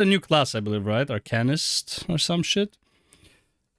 the new class, I believe, right? Arcanist or some shit.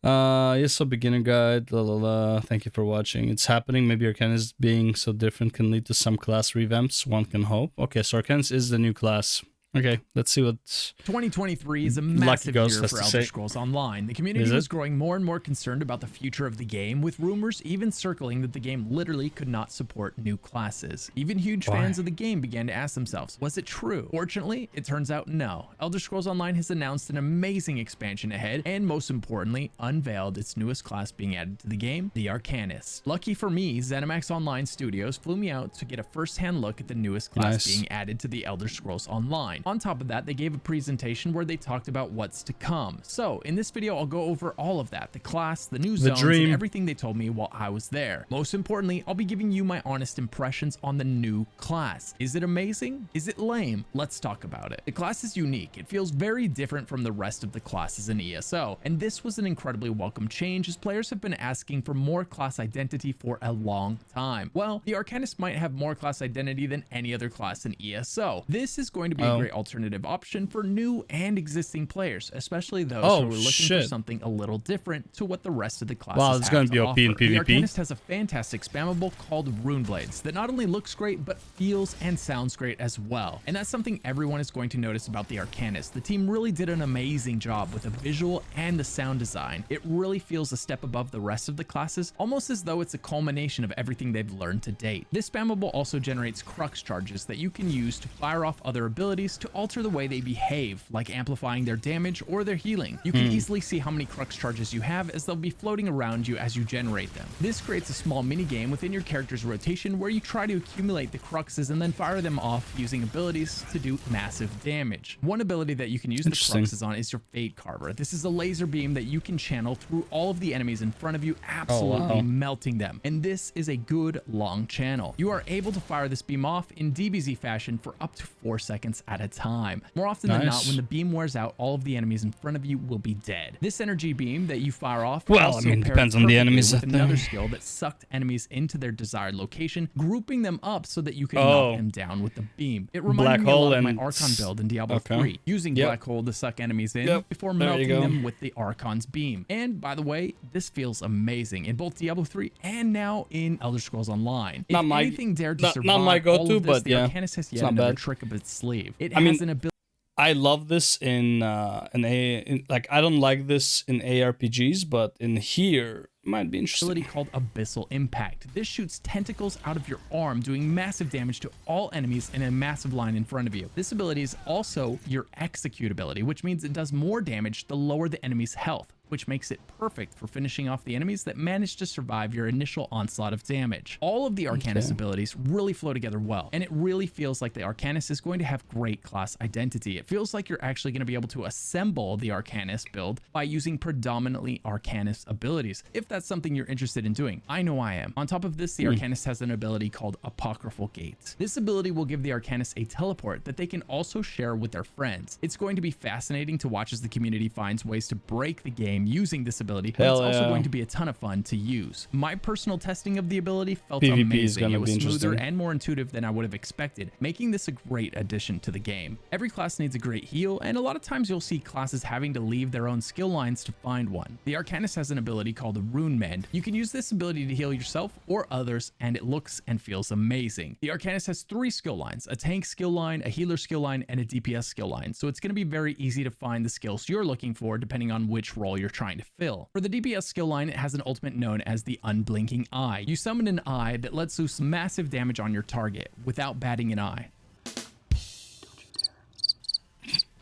ESO beginner guide, la la la. Thank you for watching. It's happening. Maybe Arcanist being so different can lead to some class revamps. One can hope. Okay, so Arcanist is the new class. Okay, let's see what 2023 is a massive year for Elder Scrolls Online. The community was growing more and more concerned about the future of the game, with rumors even circling that the game literally could not support new classes. Even huge fans of the game began to ask themselves, was it true? Fortunately, it turns out no. Elder Scrolls Online has announced an amazing expansion ahead, and most importantly, unveiled its newest class being added to the game, the Arcanist. Lucky for me, ZeniMax Online Studios flew me out to get a first-hand look at the newest class being added to the Elder Scrolls Online. On top of that, they gave a presentation where they talked about what's to come. So in this video, I'll go over all of that, the class, the new zones, and everything they told me while I was there. Most importantly, I'll be giving you my honest impressions on the new class. Is it amazing? Is it lame? Let's talk about it. The class is unique. It feels very different from the rest of the classes in ESO, and this was an incredibly welcome change as players have been asking for more class identity for a long time. Well, the Arcanist might have more class identity than any other class in ESO. This is going to be a great alternative option for new and existing players, especially those who are looking for something a little different to what the rest of the classes have. It's going to be OP in PvP. The Arcanist has a fantastic spammable called Rune Blades that not only looks great but feels and sounds great as well. And that's something everyone is going to notice about the Arcanist. The team really did an amazing job with the visual and the sound design. It really feels a step above the rest of the classes, almost as though it's a culmination of everything they've learned to date. This spammable also generates crux charges that you can use to fire off other abilities to alter the way they behave, like amplifying their damage or their healing. You can easily see how many crux charges you have as they'll be floating around you as you generate them. This creates a small mini game within your character's rotation where you try to accumulate the cruxes and then fire them off using abilities to do massive damage. One ability that you can use the cruxes on is your Fate Carver. This is a laser beam that you can channel through all of the enemies in front of you, absolutely melting them. And this is a good long channel. You are able to fire this beam off in DBZ fashion for up to 4 seconds at a time. More often than not, when the beam wears out, all of the enemies in front of you will be dead. This energy beam that you fire off, depends on the enemies. With another skill that sucked enemies into their desired location, grouping them up so that you can knock them down with the beam. It reminded me a lot of my Archon build in Diablo 3, using Black Hole to suck enemies in before melting them with the Archon's beam. And by the way, this feels amazing in both Diablo 3 and now in Elder Scrolls Online. If anything dared to survive all of this, the Arcanist has yet another trick up its sleeve. It has an ability. I love this in like I don't like this in ARPGs, but in here it might be interesting. Ability called Abyssal Impact. This shoots tentacles out of your arm, doing massive damage to all enemies in a massive line in front of you. This ability is also your execute ability, which means it does more damage the lower the enemy's health, which makes it perfect for finishing off the enemies that manage to survive your initial onslaught of damage. All of the Arcanist abilities really flow together well, and it really feels like the Arcanist is going to have great class identity. It feels like you're actually going to be able to assemble the Arcanist build by using predominantly Arcanist abilities, if that's something you're interested in doing. I know I am. On top of this, the Arcanist has an ability called Apocryphal Gates. This ability will give the Arcanist a teleport that they can also share with their friends. It's going to be fascinating to watch as the community finds ways to break the game using this ability, but it's also going to be a ton of fun to use. My personal testing of the ability felt amazing. It was smoother and more intuitive than I would have expected, making this a great addition to the game. Every class needs a great heal, and a lot of times you'll see classes having to leave their own skill lines to find one. The Arcanist has an ability called the Rune Mend. You can use this ability to heal yourself or others, and it looks and feels amazing. The Arcanist has 3 skill lines: a tank skill line, a healer skill line, and a DPS skill line, so it's going to be very easy to find the skills you're looking for depending on which role you're trying to fill. For the DPS skill line, it has an ultimate known as the Unblinking Eye. You summon an eye that lets loose massive damage on your target without batting an eye.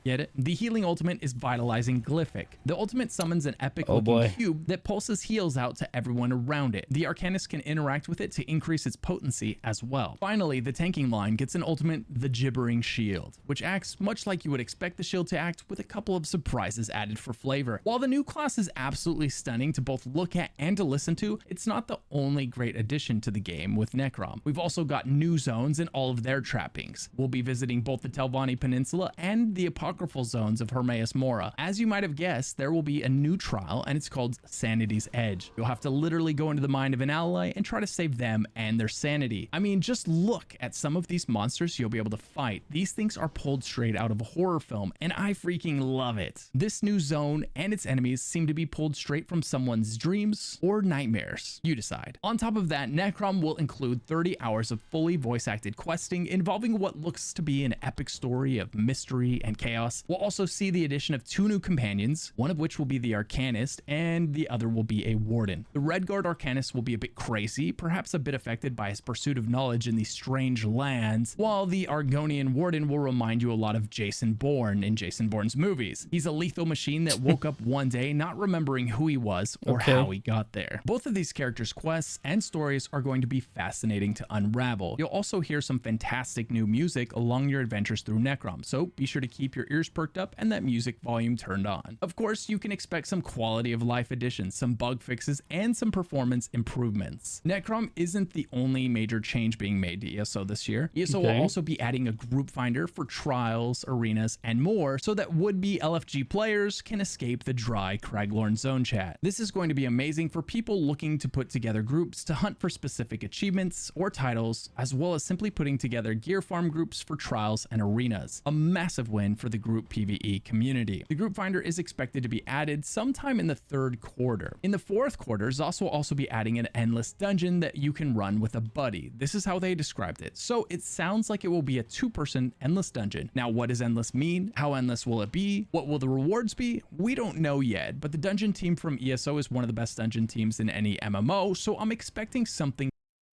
Get it? The healing ultimate is Vitalizing Glyphic. The ultimate summons an epic looking cube that pulses heals out to everyone around it. The Arcanist can interact with it to increase its potency as well. Finally, the tanking line gets an ultimate, the Gibbering Shield, which acts much like you would expect the shield to act, with a couple of surprises added for flavor. While the new class is absolutely stunning to both look at and to listen to, it's not the only great addition to the game with Necrom. We've also got new zones and all of their trappings. We'll be visiting both the Telvanni Peninsula and the Apocryphal apocryphal zones of Hermaeus Mora. As you might have guessed, there will be a new trial, and it's called Sanity's Edge. You'll have to literally go into the mind of an ally and try to save them and their sanity. I mean, just look at some of these monsters you'll be able to fight. These things are pulled straight out of a horror film, and I freaking love it. This new zone and its enemies seem to be pulled straight from someone's dreams or nightmares. You decide. On top of that, Necrom will include 30 hours of fully voice-acted questing involving what looks to be an epic story of mystery and chaos. We'll also see the addition of 2 new companions, one of which will be the Arcanist and the other will be a Warden. The Redguard Arcanist will be a bit crazy, perhaps a bit affected by his pursuit of knowledge in these strange lands, while the Argonian Warden will remind you a lot of Jason Bourne in Jason Bourne's movies. He's a lethal machine that woke up one day not remembering who he was or how he got there. Both of these characters' quests and stories are going to be fascinating to unravel. You'll also hear some fantastic new music along your adventures through Necrom, so be sure to keep your ears perked up and that music volume turned on. Of course, you can expect some quality of life additions, some bug fixes, and some performance improvements. Necrom isn't the only major change being made to ESO this year. ESO will also be adding a group finder for trials, arenas, and more so that would-be LFG players can escape the dry Craglorn zone chat. This is going to be amazing for people looking to put together groups to hunt for specific achievements or titles, as well as simply putting together gear farm groups for trials and arenas. A massive win for the group PvE community. The group finder is expected to be added sometime in the 3rd quarter. In the 4th quarter, ZOS will also be adding an endless dungeon that you can run with a buddy. This is how they described it. So it sounds like it will be a 2-person endless dungeon. Now, what does endless mean? How endless will it be? What will the rewards be? We don't know yet, but the dungeon team from ESO is one of the best dungeon teams in any MMO, so I'm expecting something.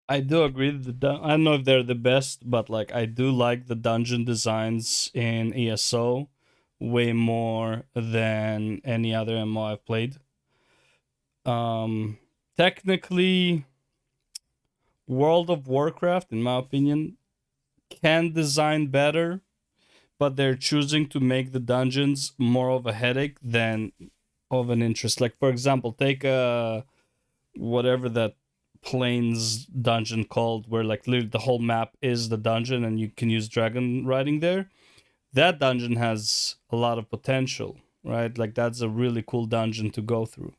I do agree that I don't know if they're the best, but like I do like the dungeon designs in ESO way more than any other MMO I've played. Technically, World of Warcraft, in my opinion, can design better, but they're choosing to make the dungeons more of a headache than of an interest. Like, for example, take whatever that Plains dungeon called, where like literally the whole map is the dungeon and you can use dragon riding there. That dungeon has a lot of potential, right? Like that's a really cool dungeon to go through.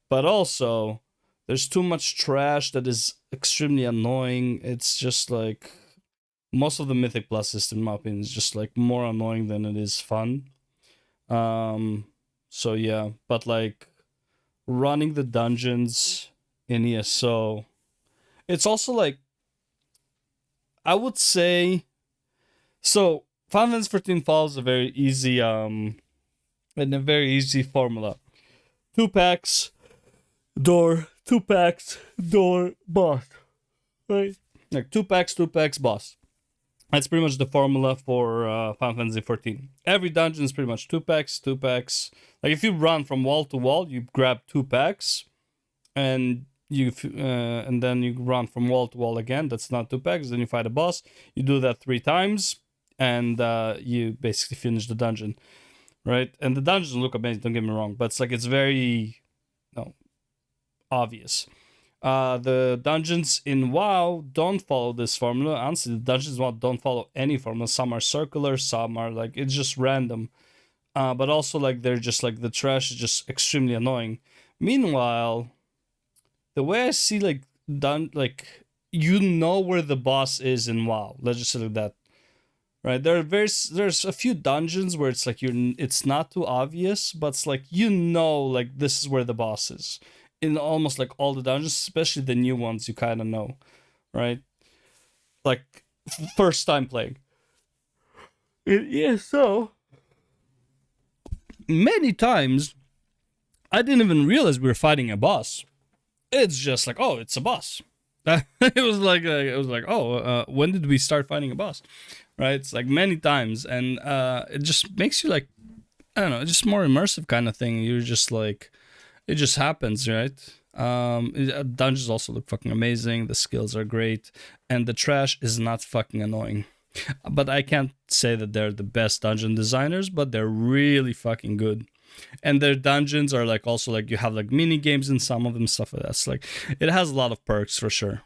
But also, there's too much trash that is extremely annoying. It's just like most of the Mythic Plus system, in my opinion, is just like more annoying than it is fun. So yeah, but like running the dungeons in ESO, it's also like, I would say, so Final Fantasy 14 follows a very easy and a very easy formula. 2 packs, door, 2 packs, door, boss. Right? Like 2 packs, boss. That's pretty much the formula for Final Fantasy 14. Every dungeon is pretty much 2 packs. Like if you run from wall to wall, you grab 2 packs, and then you run from wall to wall again. That's not 2 packs. Then you fight a boss. You do that 3 times, and you basically finish the dungeon, right? And the dungeons look amazing. Don't get me wrong, but it's very obvious. The dungeons in WoW don't follow this formula. Honestly, the dungeons in WoW don't follow any formula. Some are circular, some are like, it's just random. But also like they're just like, the trash is just extremely annoying. Meanwhile, the way I see like you know where the boss is in WoW. Let's just say like that. Right? There's a few dungeons where it's like it's not too obvious, but it's like like this is where the boss is. In almost like all the dungeons, especially the new ones, you kind of know, right? Like first time playing. Yeah, so many times I didn't even realize we were fighting a boss. It's just like, oh, it's a boss. It was like, when did we start fighting a boss? Right? It's like many times, and it just makes you like, I don't know, it's just more immersive kind of thing. You're just like, it just happens, right? Dungeons also look fucking amazing. The skills are great, and the trash is not fucking annoying. But I can't say that they're the best dungeon designers, but they're really fucking good. And their dungeons are like also like you have like mini games in some of them, stuff like that. It's like it has a lot of perks for sure.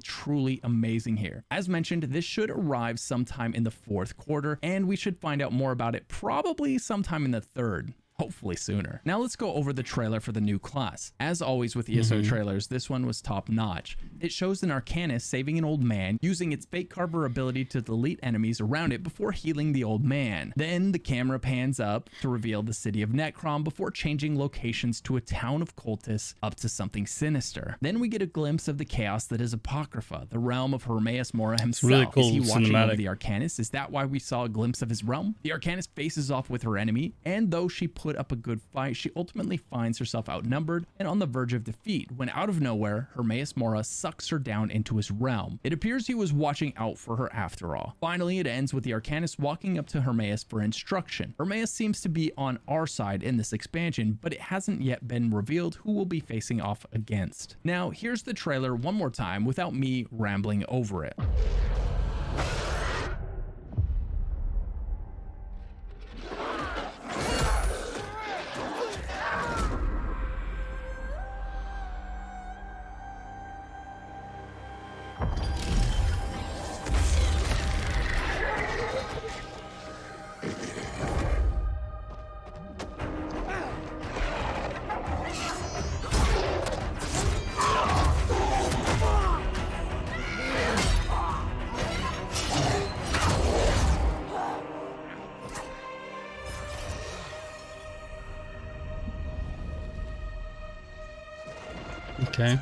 truly amazing here. As mentioned, this should arrive sometime in the 4th quarter, and we should find out more about it probably sometime in the 3rd. Hopefully sooner. Now let's go over the trailer for the new class. As always with ESO trailers, this one was top notch. It shows an Arcanist saving an old man using its fake carver ability to delete enemies around it before healing the old man. Then the camera pans up to reveal the city of Necrom before changing locations to a town of cultists up to something sinister. Then we get a glimpse of the chaos that is Apocrypha, the realm of Hermaeus Mora himself. Really cool. Is he watching cinematic. over the Arcanist? Is that why we saw a glimpse of his realm? The Arcanist faces off with her enemy, and though she put up a good fight, she ultimately finds herself outnumbered and on the verge of defeat when out of nowhere, Hermaeus Mora sucks her down into his realm. It appears he was watching out for her after all. Finally, it ends with the Arcanist walking up to Hermaeus for instruction. Hermaeus seems to be on our side in this expansion, but it hasn't yet been revealed who will be facing off against. Now, here's the trailer one more time without me rambling over it. Okay.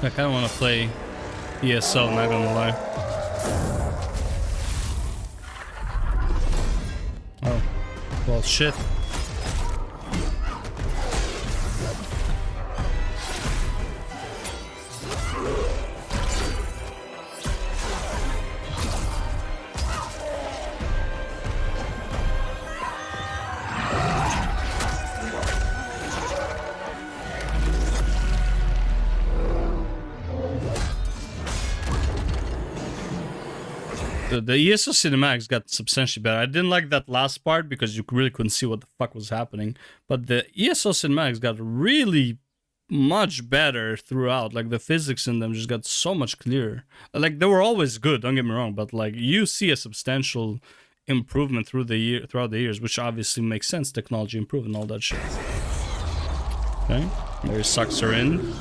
I kind of want to play ESO, not gonna lie. Oh, well, shit. The ESO cinematics got substantially better. I didn't like that last part because you really couldn't see what the fuck was happening. But the ESO cinematics got really much better throughout. Like the physics in them just got so much clearer. Like they were always good, don't get me wrong, but like you see a substantial improvement throughout the years, which obviously makes sense. Technology improved and all that shit. Okay, there sucks her in.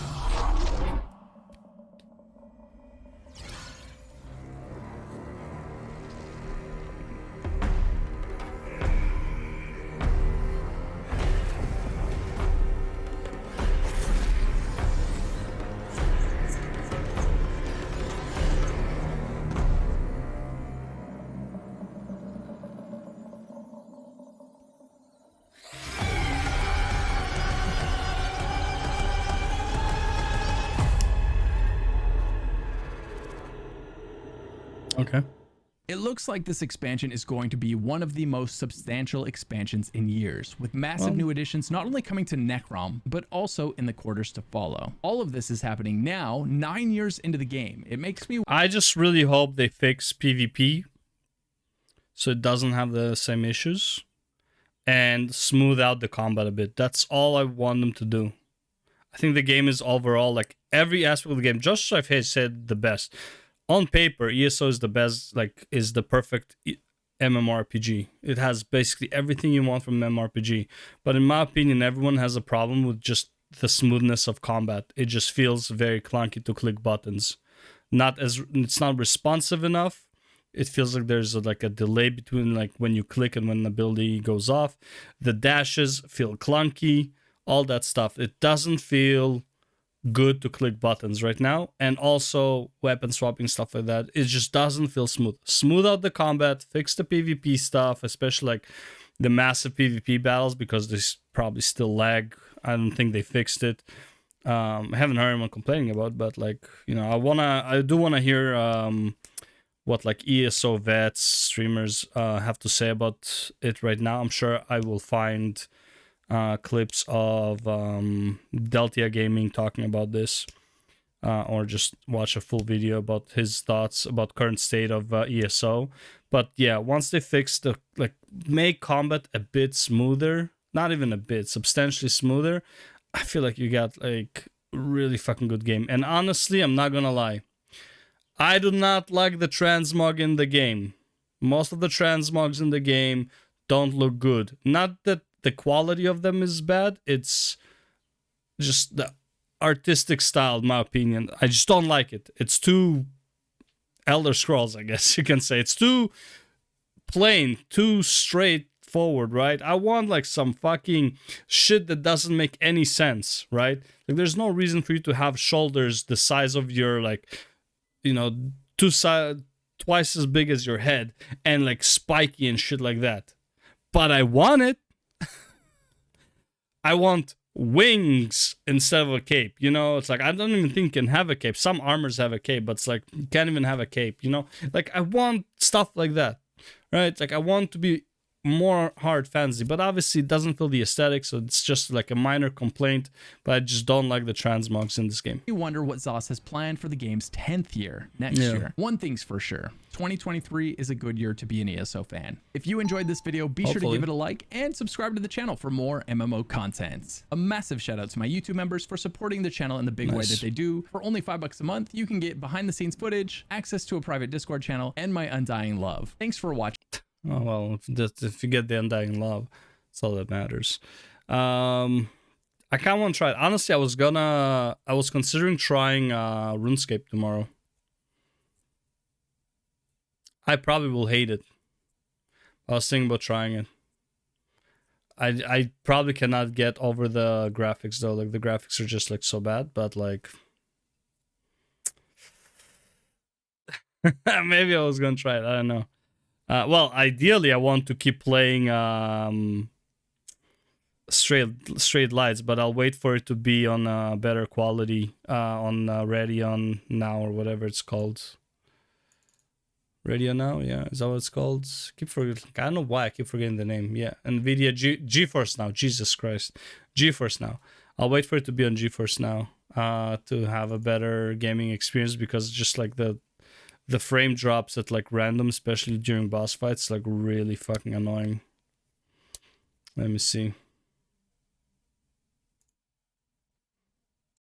Okay. It looks like this expansion is going to be one of the most substantial expansions in years, with massive new additions not only coming to Necrom, but also in the quarters to follow. All of this is happening now, 9 years into the game. It makes me... I just really hope they fix PvP so it doesn't have the same issues and smooth out the combat a bit. That's all I want them to do. I think the game is overall, like every aspect of the game, just like I said, the best. On paper, ESO is the best, like, is the perfect MMORPG. It has basically everything you want from an MMORPG. But in my opinion, everyone has a problem with just the smoothness of combat. It just feels very clunky to click buttons. It's not responsive enough. It feels like there's like a delay between like when you click and when the ability goes off. The dashes feel clunky, all that stuff. It doesn't feel good to click buttons right now, and also weapon swapping, stuff like that. It just doesn't feel smooth. Smooth out the combat, fix the PvP stuff, especially like the massive PvP battles, because there's probably still lag. I don't think they fixed it. I haven't heard anyone complaining about it, but like, you know, I do wanna hear what like ESO vets, streamers have to say about it right now. I'm sure I will find clips of Deltia Gaming talking about this, or just watch a full video about his thoughts about current state of ESO. But yeah, once they fix the, like, make combat a bit smoother, not even a bit, substantially smoother, I feel like you got like really fucking good game. And honestly, I'm not gonna lie, I do not like the transmog in the game. Most of the transmogs in the game don't look good. Not that the quality of them is bad, it's just the artistic style, in my opinion. I just don't like it. It's too Elder Scrolls, I guess you can say. It's too plain, too straightforward, right? I want like some fucking shit that doesn't make any sense, right? Like, there's no reason for you to have shoulders the size of your, like, you know, twice as big as your head, and like spiky and shit like that. But I want it. I want wings instead of a cape, you know? It's like, I don't even think you can have a cape. Some armors have a cape, but it's like, you can't even have a cape, you know? Like, I want stuff like that, right? Like, I want to be more hard fantasy, but obviously it doesn't feel the aesthetic, so it's just like a minor complaint, but I just don't like the transmogs in this game. You wonder what ZOS has planned for the game's 10th year next year. One thing's for sure, 2023 is a good year to be an ESO fan. If you enjoyed this video, be sure to give it a like and subscribe to the channel for more MMO content. A massive shout out to my YouTube members for supporting the channel in the big way that they do. For only $5 a month, you can get behind the scenes footage, access to a private Discord channel, and my undying love. Thanks for watching. Oh, well, just if you get the undying love, that's all that matters. I kind of want to try it. Honestly, I was considering trying RuneScape tomorrow. I probably will hate it. I was thinking about trying it. I probably cannot get over the graphics though. Like, the graphics are just like so bad, but like maybe I was gonna try it. I don't know. Well, ideally, I want to keep playing straight lights, but I'll wait for it to be on better quality on Radeon Now, or whatever it's called. Radeon Now, yeah, is that what it's called? Keep forgetting. I don't know why I keep forgetting the name. Yeah, NVIDIA GeForce Now. Jesus Christ, GeForce Now. I'll wait for it to be on GeForce Now to have a better gaming experience, because just like the frame drops at like random, especially during boss fights, like really fucking annoying. Let me see.